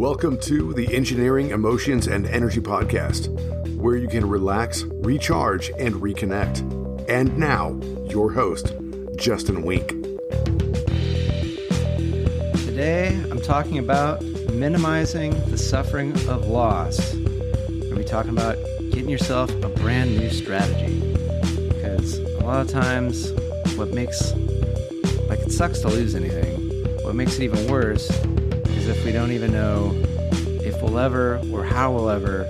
Welcome to the Engineering, Emotions, and Energy Podcast, where you can relax, recharge, and reconnect. And now, your host, Justin Wink. Today, I'm talking about minimizing the suffering of loss. We'll be talking about getting yourself a brand new strategy. Because a lot of times, it sucks to lose anything. What makes it even worse is if we don't even know if we'll ever or how we'll ever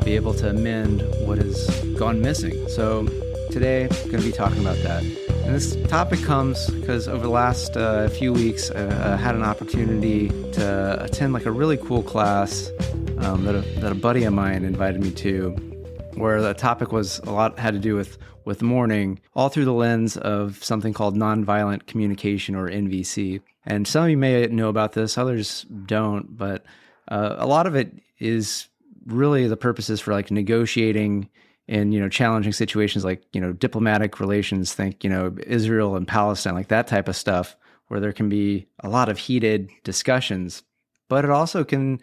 be able to amend what has gone missing. So today, I'm going to be talking about that. And this topic comes because over the last few weeks, I had an opportunity to attend a really cool class that a buddy of mine invited me to, where the topic had to do with mourning, all through the lens of something called nonviolent communication, or NVC. And some of you may know about this, others don't, but a lot of it is really the purposes for negotiating in challenging situations, diplomatic relations. Think Israel and Palestine, that type of stuff, where there can be a lot of heated discussions. But it also can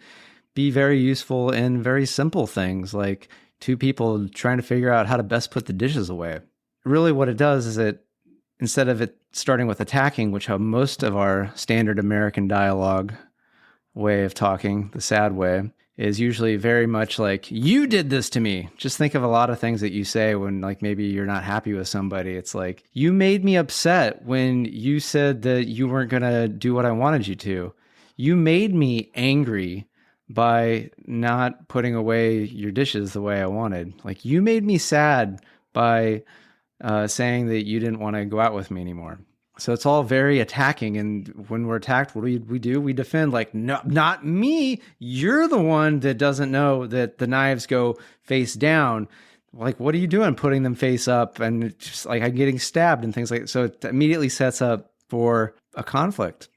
be very useful in very simple things, like two people trying to figure out how to best put the dishes away. Really, what it does is instead of it starting with attacking, which how most of our standard American dialogue way of talking, the sad way, is usually very much like, you did this to me. Just think of a lot of things that you say when maybe you're not happy with somebody. It's like, you made me upset when you said that you weren't going to do what I wanted you to. You made me angry by not putting away your dishes the way I wanted. You made me sad by saying that you didn't want to go out with me anymore. So it's all very attacking. And when we're attacked, what do? We defend no, not me. You're the one that doesn't know that the knives go face down. What are you doing putting them face up? And it's just I'm getting stabbed and things like that. So it immediately sets up for a conflict.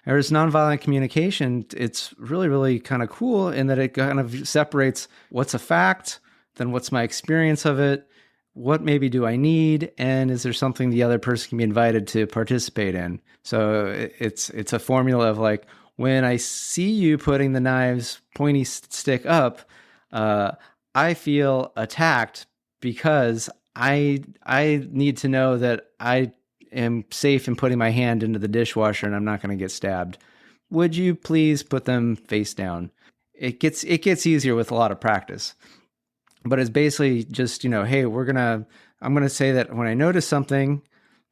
Whereas nonviolent communication, it's really, really kind of cool in that it kind of separates what's a fact, then what's my experience of it, what maybe do I need, and is there something the other person can be invited to participate in? So it's a formula of when I see you putting the knives pointy stick up, I feel attacked because I need to know that I am safe in putting my hand into the dishwasher and I'm not going to get stabbed. Would you please put them face down? It gets easier with a lot of practice. But it's basically just, hey, I'm going to say that when I notice something,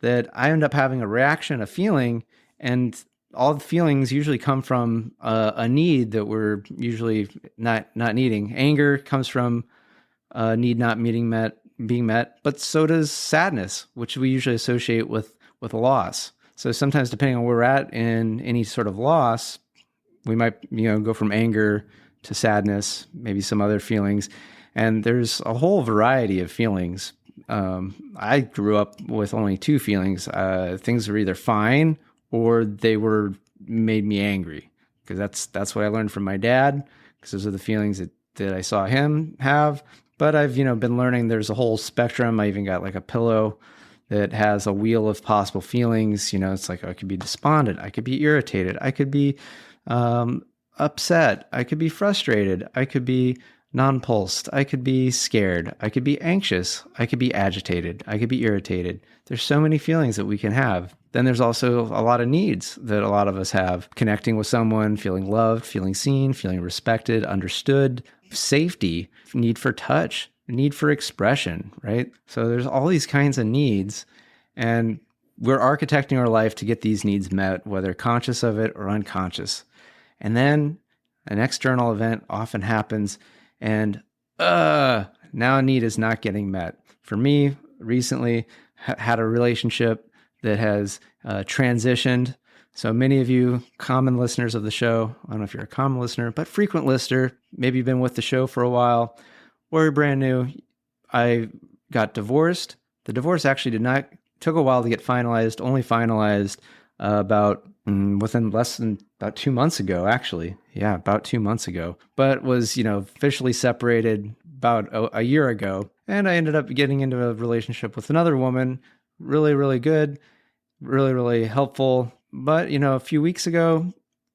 that I end up having a reaction, a feeling, and all the feelings usually come from a need that we're usually not needing. Anger comes from a need not being met, but so does sadness, which we usually associate with a loss. So sometimes, depending on where we're at in any sort of loss, we might go from anger to sadness, maybe some other feelings. And there's a whole variety of feelings. I grew up with only two feelings. Things were either fine or they made me angry, because that's what I learned from my dad, because those are the feelings that I saw him have. But I've been learning there's a whole spectrum. I even got a pillow that has a wheel of possible feelings. It's I could be despondent, I could be irritated, I could be upset, I could be frustrated, I could be nonplussed, I could be scared, I could be anxious, I could be agitated, I could be irritated. There's so many feelings that we can have. Then there's also a lot of needs that a lot of us have. Connecting with someone, feeling loved, feeling seen, feeling respected, understood, safety, need for touch, need for expression, right? So there's all these kinds of needs, and we're architecting our life to get these needs met, whether conscious of it or unconscious. And then an external event often happens, and now a need is not getting met. For me, recently had a relationship that has transitioned. So many of you common listeners of the show, I don't know if you're a common listener, but frequent listener, maybe you've been with the show for a while, or you're brand new. I got divorced. The divorce actually took a while to get finalized, only finalized within less than about 2 months ago, actually. Yeah, about 2 months ago. But was, officially separated about a year ago. And I ended up getting into a relationship with another woman. Really, really good. Really, really helpful. But, a few weeks ago,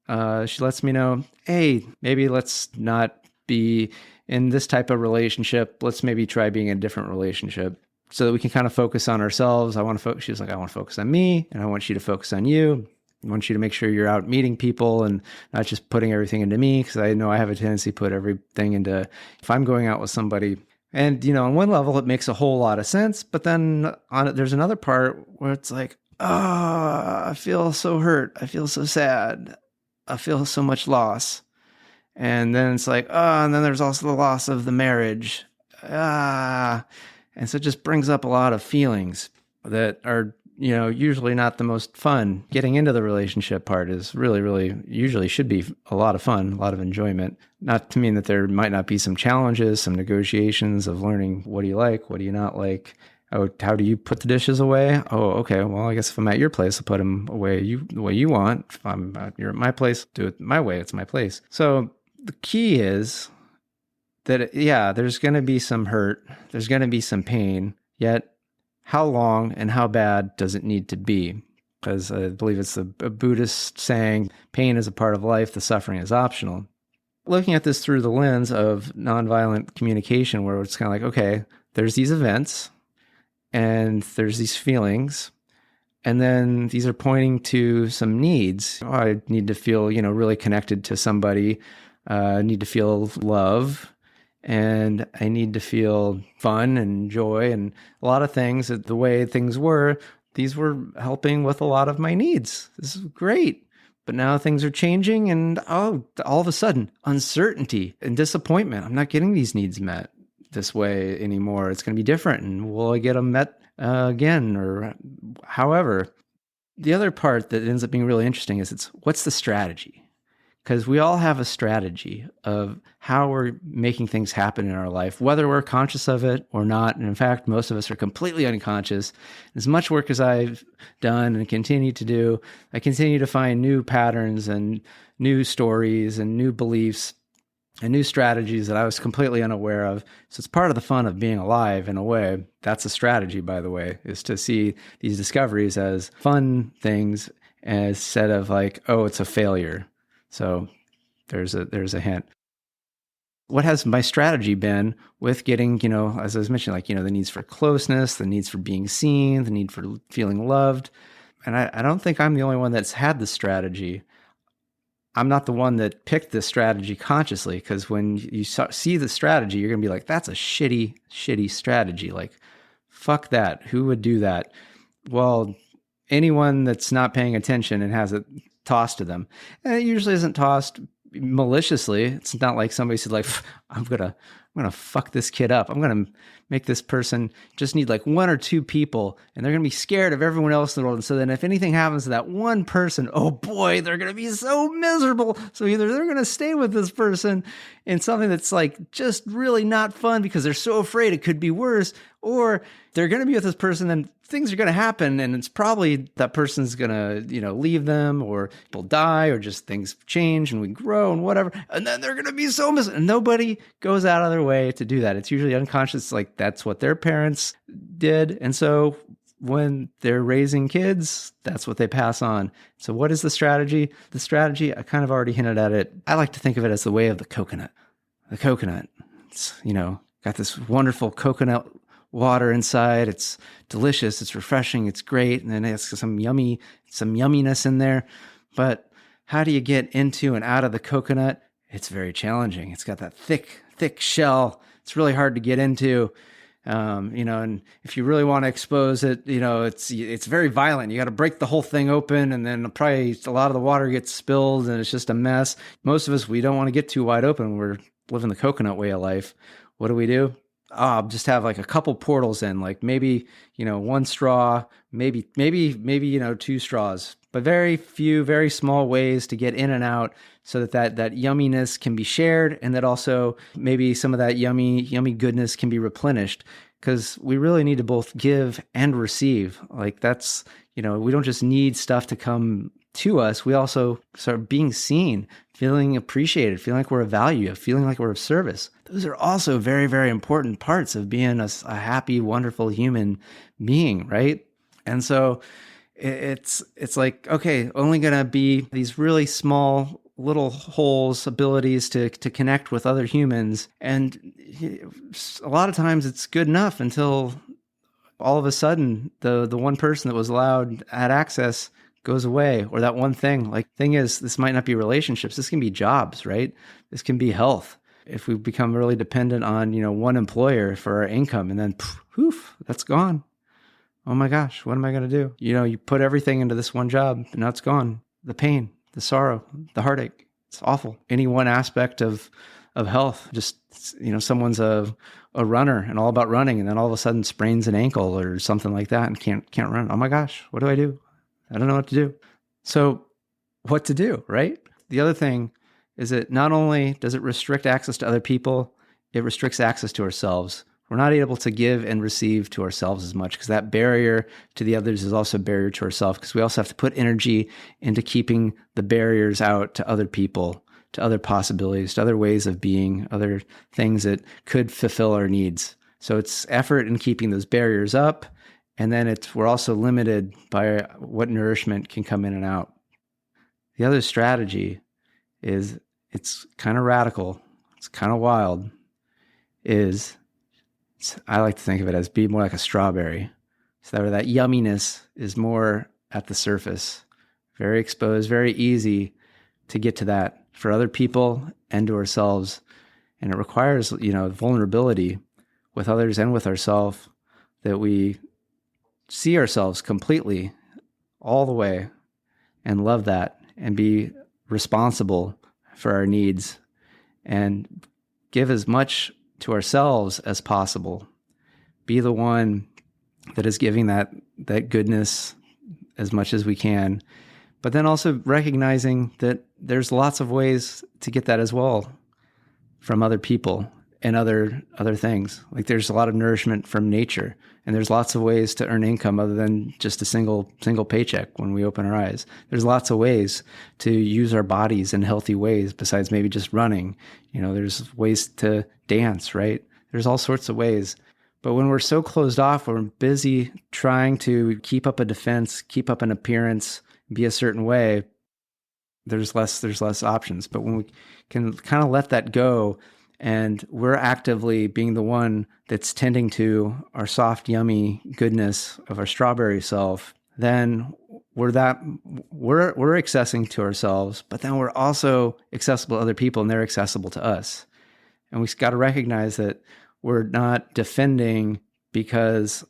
She lets me know, hey, maybe let's not be in this type of relationship. Let's maybe try being in a different relationship so that we can kind of focus on ourselves. I want to focus. She was like, I want to focus on me, and I want you to focus on you. I want you to make sure you're out meeting people and not just putting everything into me, because I know I have a tendency to put everything into, if I'm going out with somebody. And, on one level, it makes a whole lot of sense. But then there's another part where it's like, I feel so hurt. I feel so sad. I feel so much loss. And then it's like, and then there's also the loss of the marriage. And so it just brings up a lot of feelings that are, usually not the most fun. Getting into the relationship part is really, really, usually should be a lot of fun, a lot of enjoyment. Not to mean that there might not be some challenges, some negotiations of learning, what do you like? What do you not like? Oh, how do you put the dishes away? Oh, okay. Well, I guess if I'm at your place, I'll put them away the way you want. If you're at my place, do it my way. It's my place. So the key is that, there's going to be some hurt. There's going to be some pain. Yet, how long and how bad does it need to be? Because I believe it's a Buddhist saying, pain is a part of life. The suffering is optional. Looking at this through the lens of nonviolent communication, where it's kind of like, okay, there's these events, and there's these feelings, and then these are pointing to some needs. Oh, I need to feel, really connected to somebody. I need to feel love, and I need to feel fun and joy and a lot of things. The way things were, these were helping with a lot of my needs. This is great. But now things are changing, and all of a sudden, uncertainty and disappointment. I'm not getting these needs met this way anymore. It's going to be different, and will I get them met again, or however? The other part that ends up being really interesting is what's the strategy? Because we all have a strategy of how we're making things happen in our life, whether we're conscious of it or not. And in fact, most of us are completely unconscious. As much work as I've done and continue to do, I continue to find new patterns and new stories and new beliefs and new strategies that I was completely unaware of. So it's part of the fun of being alive in a way. That's a strategy, by the way, is to see these discoveries as fun things instead of like, oh, it's a failure. So there's a hint. What has my strategy been with getting, as I was mentioning, like, the needs for closeness, the needs for being seen, the need for feeling loved. And I don't think I'm the only one that's had this strategy. I'm not the one that picked this strategy consciously, because when you see the strategy, you're going to be like, that's a shitty, shitty strategy. Like, fuck that. Who would do that? Well, anyone that's not paying attention and has it tossed to them. And it usually isn't tossed maliciously. It's not like somebody said, like, I'm gonna fuck this kid up. I'm gonna make this person just need like one or two people, and they're gonna be scared of everyone else in the world. And so then if anything happens to that one person, oh boy, they're gonna be so miserable. So either they're gonna stay with this person in something that's like just really not fun because they're so afraid it could be worse, or they're gonna be with this person and things are going to happen, and it's probably that person's going to, leave them, or people die, or just things change and we grow and whatever. And then they're going to be so miserable. And nobody goes out of their way to do that. It's usually unconscious. Like, that's what their parents did. And so when they're raising kids, that's what they pass on. So what is the strategy? The strategy, I kind of already hinted at it. I like to think of it as the way of the coconut. The coconut, it's, got this wonderful coconut water inside. It's delicious. It's refreshing. It's great. And then it's some yumminess in there. But how do you get into and out of the coconut? It's very challenging. It's got that thick shell. It's really hard to get into. And if you really want to expose it, it's very violent. You got to break the whole thing open, and then probably a lot of the water gets spilled, and it's just a mess. Most of us, we don't want to get too wide open. We're living the coconut way of life. What do? Just have like a couple portals in, like maybe, one straw, maybe, two straws, but very few, very small ways to get in and out so that yumminess can be shared. And that also maybe some of that yummy goodness can be replenished, because we really need to both give and receive. Like, that's, we don't just need stuff to come to us. We also start being seen, feeling appreciated, feeling like we're of value, feeling like we're of service. Those are also very, very important parts of being a happy, wonderful human being, right? And so it's like, okay, only going to be these really small little holes, abilities to connect with other humans. And a lot of times it's good enough until all of a sudden the one person that was allowed had access goes away, or that one thing. Like, thing is, this might not be relationships. This can be jobs, right? This can be health. If we become really dependent on, one employer for our income, and then poof, that's gone. Oh my gosh, what am I going to do? You put everything into this one job, and now it's gone. The pain, the sorrow, the heartache. It's awful. Any one aspect of health, just, someone's a runner and all about running, and then all of a sudden sprains an ankle or something like that and can't run. Oh my gosh, what do I do? I don't know what to do. So what to do, right? The other thing is that not only does it restrict access to other people, it restricts access to ourselves. We're not able to give and receive to ourselves as much, because that barrier to the others is also a barrier to ourselves, because we also have to put energy into keeping the barriers out to other people, to other possibilities, to other ways of being, other things that could fulfill our needs. So it's effort in keeping those barriers up. And then we're also limited by what nourishment can come in and out. The other strategy is, it's kind of radical, it's kind of wild, I like to think of it as be more like a strawberry. So that yumminess is more at the surface, very exposed, very easy to get to that for other people and to ourselves. And it requires, vulnerability with others and with ourselves, that we see ourselves completely all the way and love that and be responsible for our needs and give as much to ourselves as possible. Be the one that is giving that goodness as much as we can, but then also recognizing that there's lots of ways to get that as well from other people and other things. Like, there's a lot of nourishment from nature, and there's lots of ways to earn income other than just a single paycheck when we open our eyes. There's lots of ways to use our bodies in healthy ways besides maybe just running. There's ways to dance, right? There's all sorts of ways. But when we're so closed off, we're busy trying to keep up a defense, keep up an appearance, be a certain way, there's less options. But when we can kind of let that go, and we're actively being the one that's tending to our soft, yummy goodness of our strawberry self, then we're accessing to ourselves, but then we're also accessible to other people, and they're accessible to us. And we've got to recognize that we're not defending because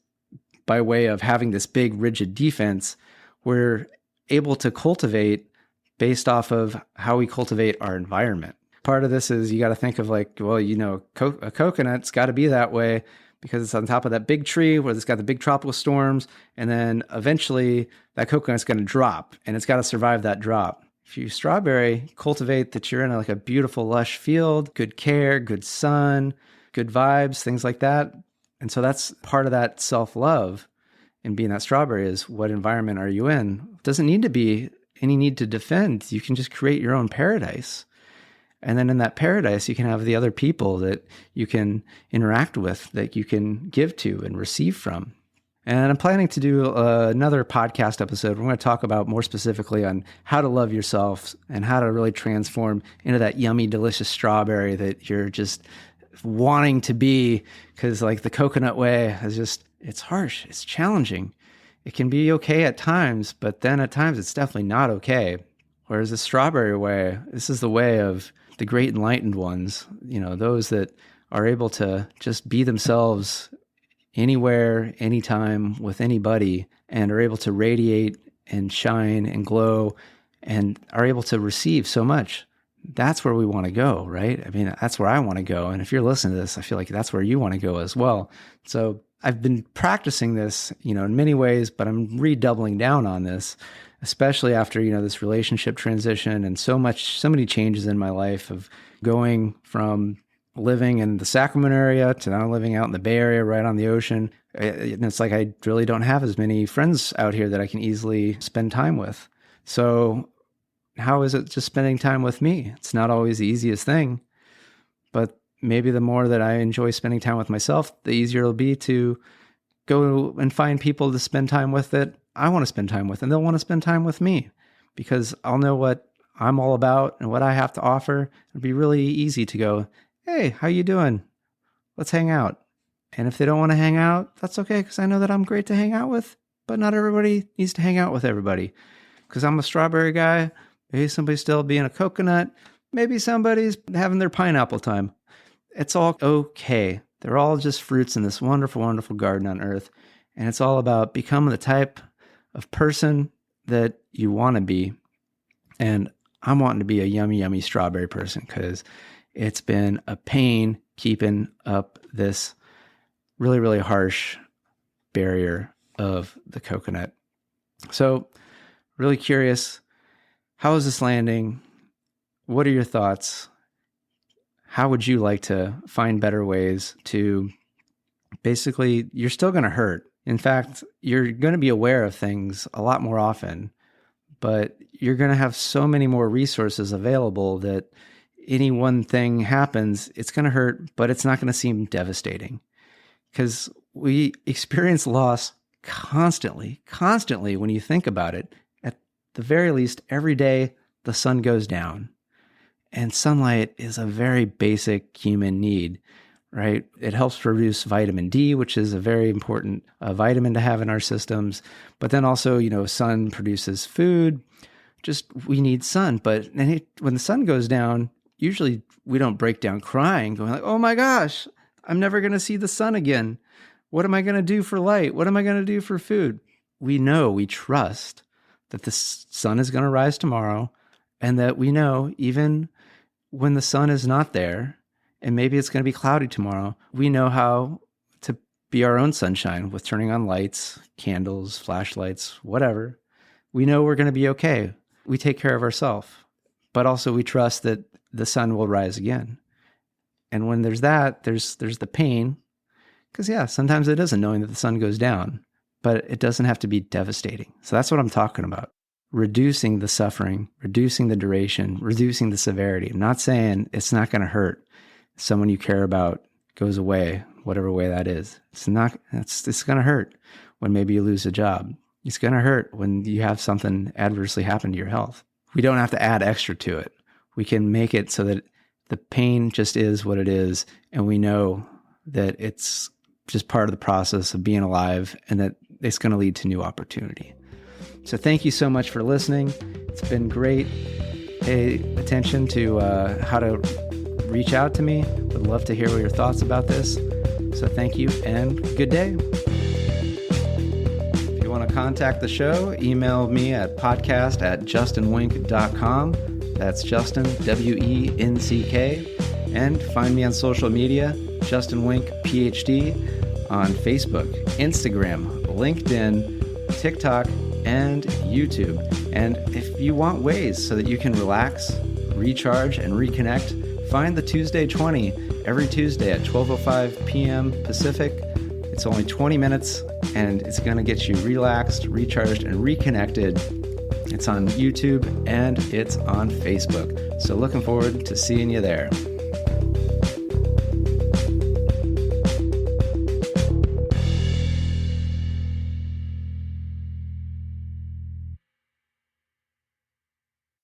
by way of having this big, rigid defense, we're able to cultivate based off of how we cultivate our environment. Part of this is you got to think of like, well, a coconut's got to be that way because it's on top of that big tree where it's got the big tropical storms. And then eventually that coconut's going to drop, and it's got to survive that drop. If you strawberry, cultivate that you're in a beautiful, lush field, good care, good sun, good vibes, things like that. And so that's part of that self-love in being that strawberry, is what environment are you in? It doesn't need to be any need to defend. You can just create your own paradise. And then in that paradise, you can have the other people that you can interact with, that you can give to and receive from. And I'm planning to do another podcast episode. We're going to talk about more specifically on how to love yourself and how to really transform into that yummy, delicious strawberry that you're just wanting to be. Because the coconut way is just, it's harsh, it's challenging. It can be okay at times, but then at times it's definitely not okay. Whereas the strawberry way, this is the way of the great enlightened ones, those that are able to just be themselves anywhere, anytime, with anybody, and are able to radiate and shine and glow and are able to receive so much. That's where we want to go, right? I mean, that's where I want to go. And if you're listening to this, I feel like that's where you want to go as well. So I've been practicing this, in many ways, but I'm redoubling down on this, especially after, this relationship transition and so many changes in my life of going from living in the Sacramento area to now living out in the Bay Area, right on the ocean. It's like I really don't have as many friends out here that I can easily spend time with. So how is it just spending time with me? It's not always the easiest thing, but maybe the more that I enjoy spending time with myself, the easier it'll be to go and find people to spend time with that I want to spend time with, and they'll want to spend time with me because I'll know what I'm all about and what I have to offer, it'd be really easy to go, hey, how you doing? Let's hang out. And if they don't want to hang out, that's okay, because I know that I'm great to hang out with, but not everybody needs to hang out with everybody. Because I'm a strawberry guy, maybe somebody's still being a coconut, maybe somebody's having their pineapple time. It's all okay. They're all just fruits in this wonderful, wonderful garden on earth. And it's all about becoming the type of person that you want to be. And I'm wanting to be a yummy, yummy strawberry person, because it's been a pain keeping up this really, really harsh barrier of the coconut. So really curious, how is this landing? What are your thoughts? How would you like to find better ways to basically, you're still going to hurt. In fact, you're going to be aware of things a lot more often, but you're going to have so many more resources available that any one thing happens, it's going to hurt, but it's not going to seem devastating, because we experience loss constantly when you think about it. At the very least, every day the sun goes down, and sunlight is a very basic human need, right? It helps produce vitamin D, which is a very important vitamin to have in our systems. But then also, sun produces food. Just, we need sun. But when the sun goes down, usually we don't break down crying, going like, oh my gosh, I'm never going to see the sun again. What am I going to do for light? What am I going to do for food? We trust that the sun is going to rise tomorrow, and that we know even when the sun is not there, and maybe it's going to be cloudy tomorrow, we know how to be our own sunshine with turning on lights, candles, flashlights, whatever. We know we're going to be okay. We take care of ourselves, but also we trust that the sun will rise again. And when there's that, there's the pain, because sometimes it is annoying that the sun goes down, but it doesn't have to be devastating. So that's what I'm talking about. Reducing the suffering, reducing the duration, reducing the severity. I'm not saying it's not going to hurt. Someone you care about goes away, whatever way that is. It's going to hurt when maybe you lose a job. It's going to hurt when you have something adversely happen to your health. We don't have to add extra to it. We can make it so that the pain just is what it is, and we know that it's just part of the process of being alive, and that it's going to lead to new opportunity. So thank you so much for listening. It's been great. Pay attention to how to reach out to me. Would love to hear your thoughts about this. So thank you and good day. If you want to contact the show, email me at podcast@justinwink.com. That's Justin, W-E-N-C-K. And find me on social media, Justin Wink, Ph.D. on Facebook, Instagram, LinkedIn, TikTok, and YouTube. And if you want ways so that you can relax, recharge, and reconnect, find the Tuesday 20 every Tuesday at 12:05 p.m. Pacific. It's only 20 minutes, and it's going to get you relaxed, recharged, and reconnected. It's on YouTube, and it's on Facebook. So looking forward to seeing you there.